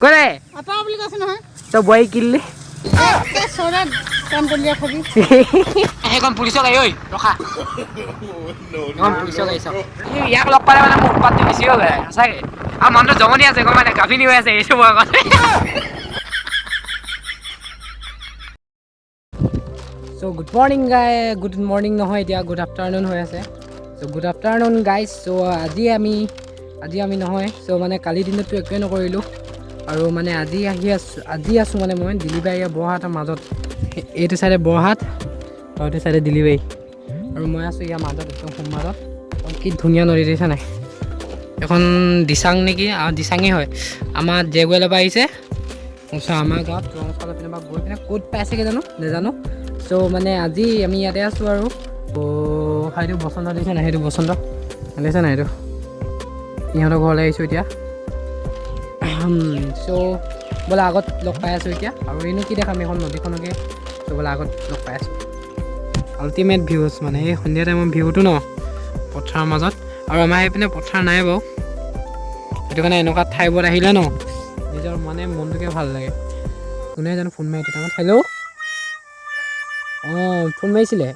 কৰে আপা বুলি কৈছে নহয় তই বই কিল্লি এ সোনা কামতলিয়া খাবি এখন পুলিচক আই ঐ ৰখা এখন পুলিচক আইছ ইয়াক লগ পালে মানে মোৰ উৎপাতটো বেছি হৈ যায় সঁচাকে আৰু মনটো জমনি আছে গম মানে গাভিনী হৈ আছে এইটো বয়সত চ' গুড মৰ্ণিং নহয় এতিয়া গুড আফটাৰনুন হৈ আছে চ' গুড আফটাৰনুন গাইজ চ' আজি আমি নহয় চ' মানে কালি দিনততো একোৱে নকৰিলোঁ আৰু মানে আজি আছোঁ মানে মই দিলীবাই বৰহাটৰ মাজত এইটো চাইডে বৰহাট আৰু এইটো চাইডে দিলীবাই আৰু মই আছোঁ ইয়াৰ মাজত একদম সোমবাৰত আৰু কি ধুনীয়া নদী দেখিছা নাই এখন দিচাং নেকি দিচাঙেই হয় আমাৰ জেগুৱেলৰ পৰা আহিছে আমাৰ গাঁৱত ৰংফালৰ পিনে বা গৈ পিনে ক'ত পাইছেগৈ নাজানো চ' মানে আজি আমি ইয়াতে আছোঁ আৰু সেইটো বসন্ত দেখিছে নাই সেইটো বসন্ত দেখিছে নাই এইটো ইহঁতৰ ঘৰলৈ আহিছোঁ এতিয়া চ' বোলে আগত লগ পাই আছোঁ এতিয়া আৰু এনেও কি দেখাম এখন নদীখনকে চ' বোলে আগত লগ পাই আছোঁ আল্টিমেট ভিউজ মানে এই সন্ধিয়া টাইমৰ ভিউটো ন পথাৰৰ মাজত আৰু আমাৰ এইপিনে পথাৰ নাই বাৰু সেইটো কাৰণে এনেকুৱা ঠাইবোৰত আহিলে ন নিজৰ মানে মনটোকে ভাল লাগে কোনে জানো ফোন মাৰি তেতিয়া হেল্ল' অঁ ফোন মাৰিছিলে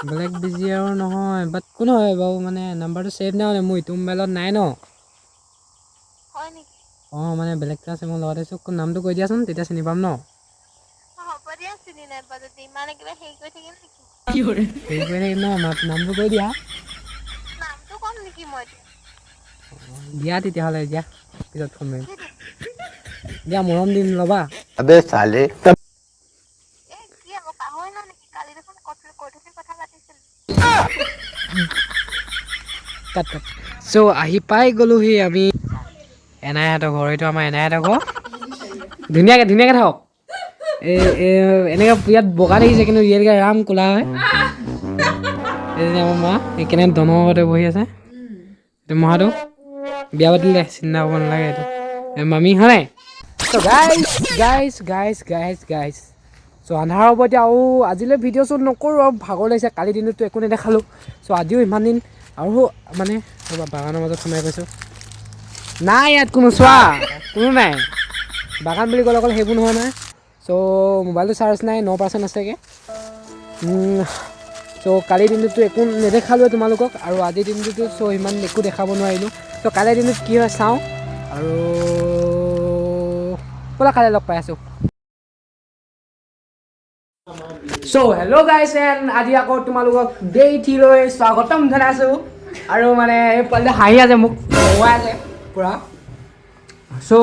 বেলেগ বিজি আৰু নহয় বাট কোন হয় বাৰু মানে নাম্বাৰটো ছেভ নাই মানে মোৰ ইটো মোবাইলত নাই ন অঁ মানে বেলেগ এটা আছে মোৰ লগত আছোঁ নামটো কৈ দিয়াচোন তেতিয়া চিনি পাম ন হেৰি কৰি থাকিম ন নামটো কৈ দিয়া দিয়া তেতিয়াহ'লে দিয়া পিছত ফোন মাৰিম দিয়া মৰম দিম ল'বা अबे साले কাট চ' আহি পাই গ'লোহি আমি এনাইহঁতৰ ঘৰ এইটো আমাৰ এনাইহঁতৰ ঘৰ ধুনীয়াকৈ থাকক এনেকৈ ইয়াত বগা দেখিছে কিন্তু ৰিয়েলকৈ ৰাম ক'লা হয় এইজনী আমাৰ মা এই কেনে দনৰ আগতে বহি আছে এইটো মহাটো বিয়া পাতিলে চিন্তা কৰিব নালাগে এইটো মামী হয় নাই গাইজ চ' আন্ধাৰ হ'ব এতিয়া আৰু আজিলৈ ভিডিঅ' শ্বুট নকৰোঁ আৰু ভাগৰ লাগিছে কালি দিনতো একো নেদেখালোঁ চ' আজিও ইমান দিন আৰু মানে বাগানৰ মাজত সোমাই পাইছোঁ নাই ইয়াত কোনো নাই বাগান বুলি ক'লে অকল সেইবোৰ নহয় নহয় চ' মোবাইলটো চাৰ্জ নাই 9% আছেগৈ চ' কালিৰ দিনটোতো একো নেদেখালোৱে তোমালোকক আৰু আজিৰ দিনটোতো চ' ইমান একো দেখাব নোৱাৰিলোঁ চ' কালিৰ দিনটোত কি হয় চাওঁ আৰু ব'লা কাইলৈ লগ পাই আছোঁ চ' হেল্ল' গাইছ এণ্ড আজি আকৌ তোমালোকক ডে 3 লৈ স্বাগতম জনাইছোঁ আৰু মানে এই পোৱালিটো হাঁহি আছে মোক হহুৱাই আছে পূৰা চ'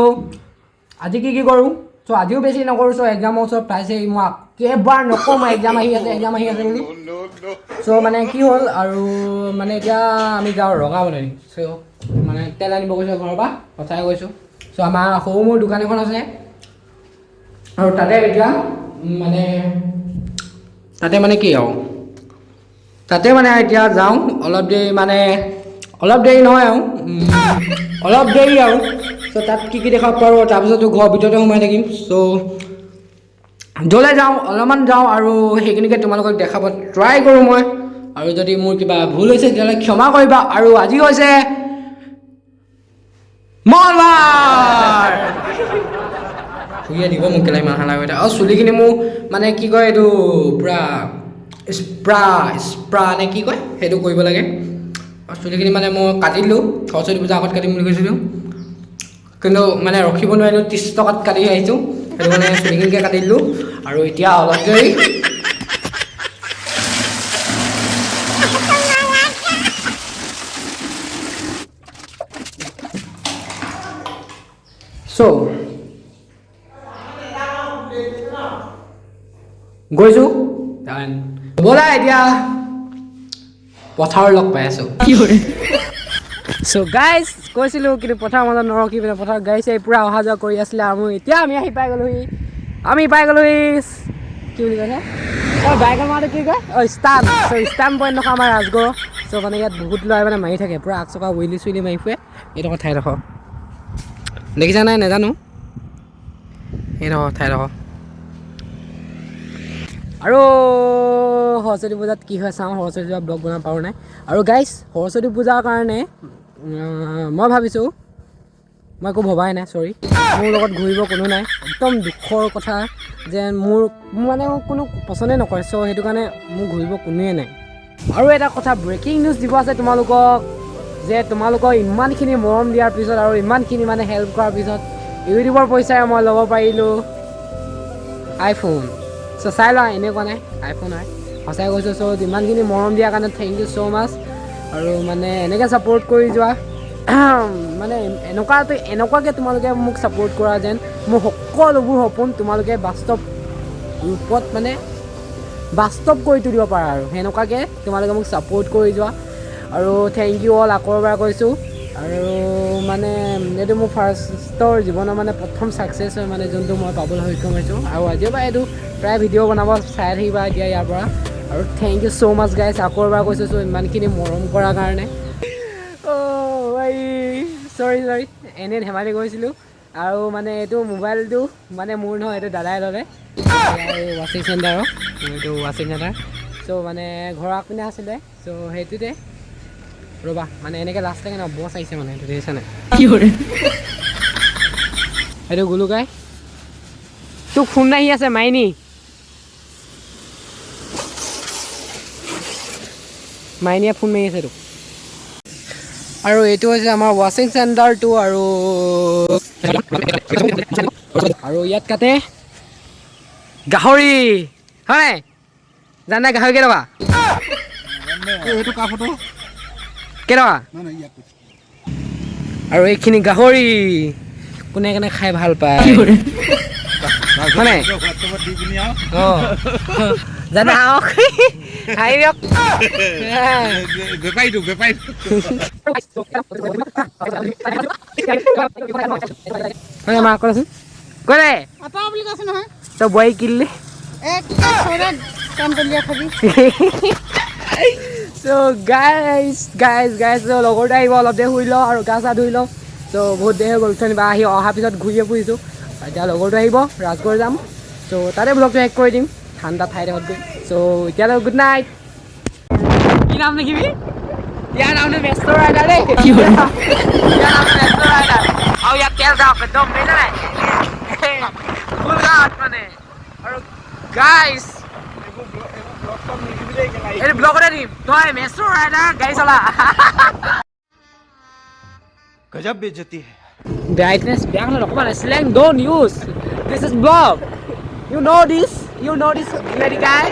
আজি কি কৰোঁ চ' আজিও বেছি নকৰোঁ চ' এক্সামৰ ওচৰত পাইছেহি মই কেইবাৰ নকওঁ মই এক্সাম আহি আছে বুলি চ' মানে কি হ'ল আৰু মানে এতিয়া আমি যাওঁ ৰঙাবলৈ চ' মানে তেল আনিব গৈছোঁ ঘৰৰ পৰা সঁচাই গৈছোঁ চ' আমাৰ সৰু মোৰ দোকান এখন আছে আৰু তাতে এতিয়া মানে কি আৰু তাতে মানে এতিয়া যাওঁ অলপ দেৰি নহয় আৰু অলপ দেৰি আৰু চ' তাত কি দেখাব পাৰোঁ তাৰপিছতো ঘৰৰ ভিতৰতে সোমাই থাকিম চ' য'লৈ যাওঁ অলপমান যাওঁ আৰু সেইখিনিকে তোমালোকক দেখাব ট্ৰাই কৰোঁ মই আৰু যদি মোৰ কিবা ভুল হৈছে তেতিয়াহ'লে ক্ষমা কৰিবা আৰু আজি হৈছে মঙ্গলবাৰ শুইয়ে দিব মোক কেলে ইমান হালা কৰি আৰু চুলিখিনি মোৰ মানে কি কয় এইটো পূৰা স্প্ৰা নে কি কয় সেইটো কৰিব লাগে আৰু চুলিখিনি মানে মই কাটি দিলোঁ সৰস্বতী পূজা আগত কাটিম বুলি কৈছিলোঁ কিন্তু মানে ৰখিব নোৱাৰিলোঁ 30 টকাত কাটি আহিছোঁ সেইটো মানে চুলিখিনিকে কাটি দিলোঁ আৰু এতিয়া অলপ দেৰি চ' গৈছোঁ ব'লা এতিয়া পথাৰ লগ পাই আছোঁ চ' গাইজ কৈছিলোঁ কিন্তু পথাৰৰ মাজত নৰখি পিনে পথাৰত গাড়ী চাড়ী পূৰা অহা যোৱা কৰি আছিলে আৰু এতিয়া আমি পাই গ'লোহি কি বুলি কৈছে বাইকৰ মাৰটো কি কয় ষ্টাম্প পইণ্ট নহয় আমাৰ ৰাজগড় চ' মানে ইয়াত বহুত ল'ৰাই মানে মাৰি থাকে পূৰা আগ চকা উইলি চুইলি মাৰি ফুৰে এইডোখৰ ঠাইডোখৰ দেখিছা নাই নাজানো এইডোখৰ ঠাইডোখৰ আৰু সৰস্বতী পূজাত কি হয় চাওঁ সৰস্বতী পূজা ব্লগ বনাব পাৰোঁ নাই আৰু গাইজ সৰস্বতী পূজাৰ কাৰণে মই ভাবিছোঁ মই একো ভবাই নাই, চৰি। মোৰ লগত ঘূৰিব কোনো নাই, একদম দুখৰ কথা যে মোৰ মানে কোনো পচন্দে নকৰে। চ' সেইটো কাৰণে মোৰ ঘূৰিব কোনোৱে নাই। আৰু এটা কথা ব্ৰেকিং নিউজ দিব আছে তোমালোকক, যে তোমালোকক ইমানখিনি মৰম দিয়াৰ পিছত আৰু ইমানখিনি মানে হেল্প কৰাৰ পিছত ইউটিউবৰ পইচাৰে মই ল'ব পাৰিলোঁ আইফোন। চ' চাই লোৱা, এনেকুৱা নাই আইফোন হয়, সঁচাই কৈছোঁ। চ' ইমানখিনি মৰম দিয়াৰ কাৰণে থেংক ইউ ছ' মাছ। আৰু মানে এনেকৈ ছাপোৰ্ট কৰি যোৱা, মানে এনেকুৱাকৈ তোমালোকে মোক ছাপোৰ্ট কৰা যেন মোৰ সকলোবোৰ সপোন তোমালোকে বাস্তৱ ৰূপত মানে বাস্তৱ কৰি তুলিব পাৰা, আৰু সেনেকুৱাকৈ তোমালোকে মোক ছাপোৰ্ট কৰি যোৱা। আৰু থেংক ইউ অল আকৌ এবাৰ কৈছোঁ। আৰু মানে এইটো মোৰ ফাৰ্ষ্টৰ জীৱনৰ মানে প্ৰথম ছাকচেছ হয়, মানে যোনটো মই পাবলৈ সক্ষম হৈছোঁ। আৰু আজিৰ পৰা এইটো প্ৰায় ভিডিঅ' বনাব চাই থাকিবা এতিয়া ইয়াৰ পৰা। আৰু থেংক ইউ ছ' মাছ গাইছ, আকৌ এবাৰ কৈছোঁ। চ' ইমানখিনি মৰম কৰাৰ কাৰণে চৰি এনেই ধেমালি কৰিছিলোঁ। আৰু মানে এইটো মোবাইলটো মানে মোৰ নহয়, এইটো দাদাই ল'লে ৱাশ্বিং চেণ্টাৰৰ, এইটো ৱাশ্বিং চেণ্টাৰ। চ' মানে ঘৰৰ আগপিনে আছিলে। চ' সেইটোতে ৰ'বা, মানে এনেকৈ লাষ্ট থাকে ন, বছ আহিছে মানে, এইটো দেখিছা নাই? কি কৰে এইটো গুলুকাই তোক ফোন আহি আছে মাইনী। মাইনীয়ে ফোন মাৰি আছে তোক। আৰু এইটো হৈছে আমাৰ ৱাশ্বিং চেণ্টাৰটো। আৰু ইয়াত কাটে গাহৰি, হয় জানে? গাহৰি কেইটকা? এইটো কাৰ ফটো? কেইটকা? আৰু এইখিনি গাহৰি কোনে কোনে খাই ভাল পায়, হয় নাই? অঁ জানা খাই দিয়ক। হয় মা ক'চোন ক'লে আটা বুলি কৈছে নহয়। তই বোৱাৰী কিনিলি একে চৌৰাত কামতলীয়া খাবি। চ' গাইজ লগৰটো আহিব, অলপ দেৰি শুই লওঁ আৰু গা চা ধুই লওঁ। চ' বহুত দেৰি হৈ গ'ল বা অহাৰ পিছত ঘূৰিয়ে ফুৰিছোঁ। এতিয়া লগৰটো আহিব, ৰাজগড় যাম। চ' তাতে ব্লগটো শেষ কৰি দিম ঠাণ্ডা ঠাইডোখৰত গৈ। চ' এতিয়ালৈ গুড নাইট। কি নাম লিখিবি? ইয়াৰ নামটো মেষ্টৰ ৰাইডাৰ দেই। ইয়াৰ নামটো মেষ্টৰ ৰাইডাৰ। আৰু ইয়াত তেল যাওক একদম দেখিছা নাই? ফুল গাঁৱত মানে। আৰু গাইজ এইটো ব্লগতে দিম, তই মেষ্টৰ ৰাইডাৰ গাড়ী চলা। गजब बेइज्जती है। Brightness বেয়া কথা নক'বা, slang don't use. This is vlog. You know this lady guy.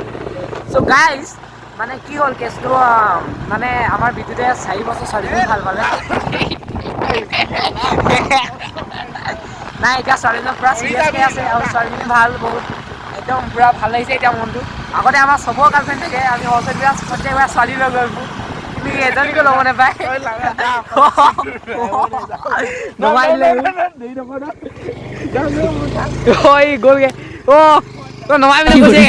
So guys, মানে কি হ'ল কেছটো, মানে আমাৰ বিদ্যুতে 4 বছৰ ছোৱালীজনী ভাল পালে। নাই এতিয়া ছোৱালীজনী পুৰা চিৰিয়াছকৈ আছে, আৰু ছোৱালীজনী ভাল বহুত, একদম পুৰা ভাল লাগিছে এতিয়া মনটো। আগতে আমাৰ চবৰ গাৰ্লফ্ৰেণ্ড থাকে, আমি সৰস্বতী প্ৰত্যেকবাৰ ছোৱালী লৈ গৈ কিন্তু এজনীকো ল'ব নাপায়। গ'লগে তই নমাই পিনে গৈছে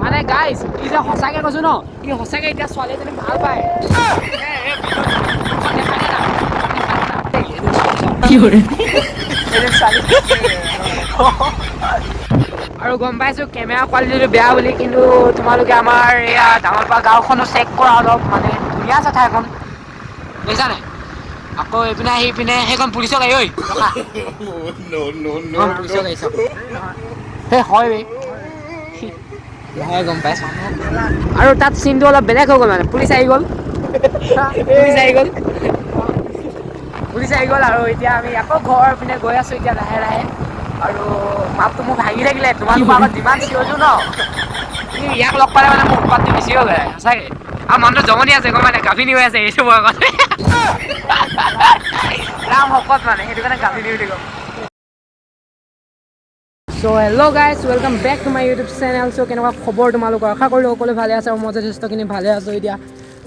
মানে গাইজ ই যে সঁচাকে কৈছো ন, ই সঁচাকে এতিয়া ছোৱালী এজনী ভাল পায়। আৰু গম পাইছোঁ কেমেৰা কোৱালিটিটো বেয়া বুলি, কিন্তু তোমালোকে আমাৰ এয়া ডাঙৰপৰা গাঁওখনো চেক কৰা অলপ, মানে ধুনীয়া আছে ঠাইখন, দেখিছা নাই? আকৌ এইপিনে আহি পিনে সেইখন পুলিচৰ গাড়ী, ঐ ৰখা পুলিচৰ গাড়ী চাব, সেই হয় নহয় গম পাইছোঁ। আৰু তাত চিনটো অলপ বেলেগ হৈ গ'ল, মানে পুলিচ আহি গ'ল আৰু এতিয়া আমি আকৌ ঘৰ পিনে গৈ আছোঁ এতিয়া লাহে লাহে। আৰু মাতটো মোৰ ভাঙি থাকিলে, তোমালোকৰ আগত যিমান চিঞৰিছোঁ ন, ইয়াক লগ পালে মানে মোৰ উৎপাতটো বেছি হৈ যায় সঁচাকৈ। আৰু মানুহটো জমনি আছে, গম পাই নাই? গাভিনী হৈ আছে এইটো বয়সত। ৰাম শকত মানে, সেইটো কাৰণে গাভিনী বুলি ক'ম। So' hello' guys, welcome back to my YouTube channel. So' কেনেকুৱা খবৰ তোমালোকৰ? আশা কৰিলোঁ সকলোৱে ভালে আছে, আৰু মই যথেষ্টখিনি ভালে আছোঁ এতিয়া।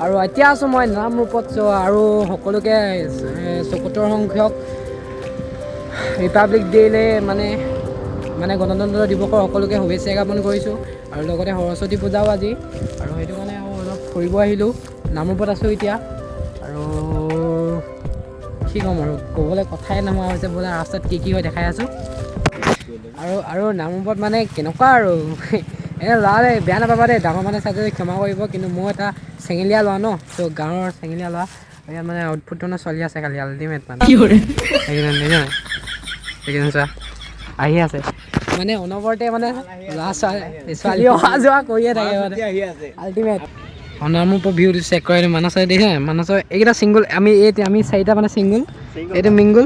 আৰু এতিয়া আছোঁ মই নামৰূপত। চ' আৰু সকলোকে ৭৪ সংখ্যক ৰিপাব্লিক ডে'লে মানে গণতন্ত্ৰ দিৱসৰ সকলোকে শুভেচ্ছা জ্ঞাপন কৰিছোঁ। আৰু লগতে সৰস্বতী পূজাও আজি, আৰু সেইটো কাৰণে আৰু অলপ ফুৰিব আহিলোঁ। নামৰূপত আছোঁ এতিয়া। আৰু কি ক'ম আৰু, ক'বলৈ কথাই নোহোৱা হৈছে, বোলে ৰাস্তাত কি হয় দেখাই আছোঁ। আৰু নামৰূপত মানে কেনেকুৱা আৰু ল'ৰা দেই, বেয়া নাপাবা দেই, ডাঙৰ মানুহে চাই ক্ষমা কৰিব, কিন্তু মই এটা চেঙেলীয়া ল'ৰা ন, চ' গাঁৱৰ চেঙেলীয়া ল'ৰা। ইয়াত মানে আউটপুটটো চলি আছে খালি আল্টিমেট মানে চোৱা আহি আছে মানে অনবৰতে মানে ল'ৰা ছোৱালী অহা যোৱা কৰিয়ে থাকে মানে আল্টিমেট অনামৰ পৰা ভিউটো চেক কৰাই মানচ দেখিছে মানচৰ এইকেইটা ছিংগুল আমি চাৰিটা মানে ছিংগুল এইটো মিংগুল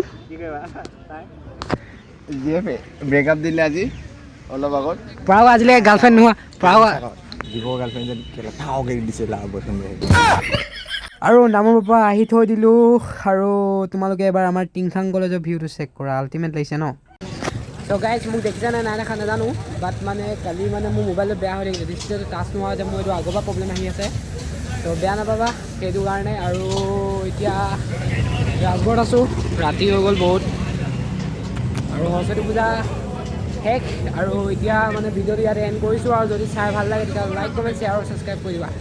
ব্ৰেকআপ দিলে আজি অলপ আগত প্ৰায় আজিলৈকে গাৰ্লফ্ৰেণ্ড নোহোৱা প্ৰায় আৰু নামৰ পৰা আহি থৈ দিলোঁ আৰু তোমালোকে এবাৰ আমাৰ টিংখাং কলেজৰ ভিউটো চেক কৰা আল্টিমেট লাগিছে ন চ' গাইজ মোক দেখিছা নে নাই দেখা নাজানো বাট মানে কালি মানে মোৰ মোবাইলটো বেয়া হৈ থাকিলে ডিছপ্লেটো টাচ নোহোৱা যে মোৰ এইটো আগৰ পৰা প্ৰব্লেম আহি আছে ত' বেয়া নাপাবা সেইটো কাৰণে আৰু এতিয়া ৰাজঘৰত আছোঁ ৰাতি হৈ গ'ল বহুত আৰু সৰস্বতী পূজা শেষ আৰু এতিয়া মানে ভিডিঅ'টো ইয়াতে এণ্ড কৰিছোঁ আৰু যদি চাই ভাল লাগে তেতিয়াহ'লে লাইক কমেণ্ট শ্বেয়াৰ আৰু ছাবস্ক্ৰাইব কৰি দিবা